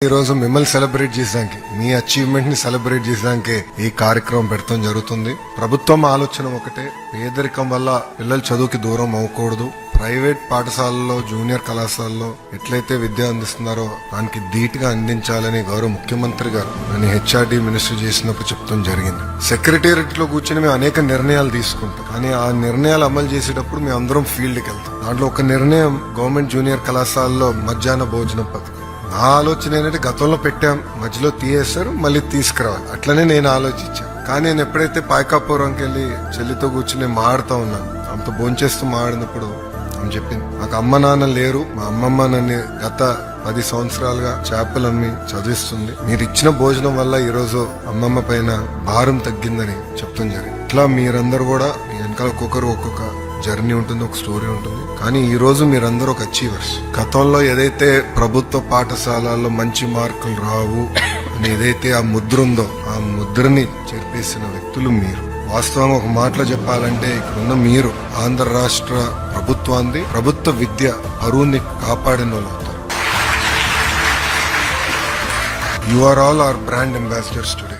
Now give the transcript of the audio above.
ఈ రోజు మిమ్మల్ని సెలబ్రేట్ చేసానికి, మీ అచీవ్మెంట్ ని సెలబ్రేట్ చేసానికి ఈ కార్యక్రమం పెడతాం జరుగుతుంది. ప్రభుత్వం ఆలోచన ఒకటే, పేదరికం వల్ల పిల్లలు చదువుకి దూరం అవ్వకూడదు. ప్రైవేట్ పాఠశాలలో, జూనియర్ కళాశాలలో ఎట్లయితే విద్య అందిస్తున్నారో దానికి ధీటుగా అందించాలని గౌరవ ముఖ్యమంత్రి గారు అని హెచ్ఆర్డీ మినిస్టర్ చేసినప్పుడు చెప్తాం జరిగింది. సెక్రటేరియట్ లో కూర్చొని మేము అనేక నిర్ణయాలు తీసుకుంటాం, కానీ ఆ నిర్ణయాలు అమలు చేసేటప్పుడు మేము అందరం ఫీల్డ్కి వెళ్తాం. దాంట్లో ఒక నిర్ణయం గవర్నమెంట్ జూనియర్ కళాశాలలో మధ్యాహ్న భోజనం పథకం. నా ఆలోచన ఏంటంటే గతంలో పెట్టాం, మధ్యలో తీయేస్తారు, మళ్ళీ తీసుకురావాలి, అట్లనే నేను ఆలోచించాను. కానీ నేను ఎప్పుడైతే పాయకాపురంకి వెళ్ళి చెల్లితో కూర్చుని మాడుతా ఉన్నాను, ఆమెతో భోంచేస్తూ మాడినప్పుడు ఆమె చెప్పింది, నాకు అమ్మ నాన్న లేరు, మా అమ్మమ్మ నన్ను గత 10 సంవత్సరాలుగా చేపలు అమ్మి చదివిస్తుంది. మీరు ఇచ్చిన భోజనం వల్ల ఈ రోజు అమ్మమ్మ పైన భారం తగ్గిందని చెప్తాం జరిగింది. ఇట్లా మీరందరూ కూడా మీ వెనకాల ఒక్కొక్క జర్నీ ఉంటుంది, ఒక స్టోరీ ఉంటుంది. కానీ ఈ రోజు మీరందరూ ఒక అచీవర్స్. గతంలో ఏదైతే ప్రభుత్వ పాఠశాలల్లో మంచి మార్కులు రావు అని ఏదైతే ఆ ముద్ర ఉందో, ఆ ముద్రని చెరిపేసిన వ్యక్తులు మీరు. వాస్తవంగా ఒక మాటలో చెప్పాలంటే ఇక్కడున్న మీరు ఆంధ్ర రాష్ట్ర ప్రభుత్వాన్ని, ప్రభుత్వ విద్య పరువుని కాపాడిన వాళ్ళు అవుతారు. You are all our brand ambassadors today.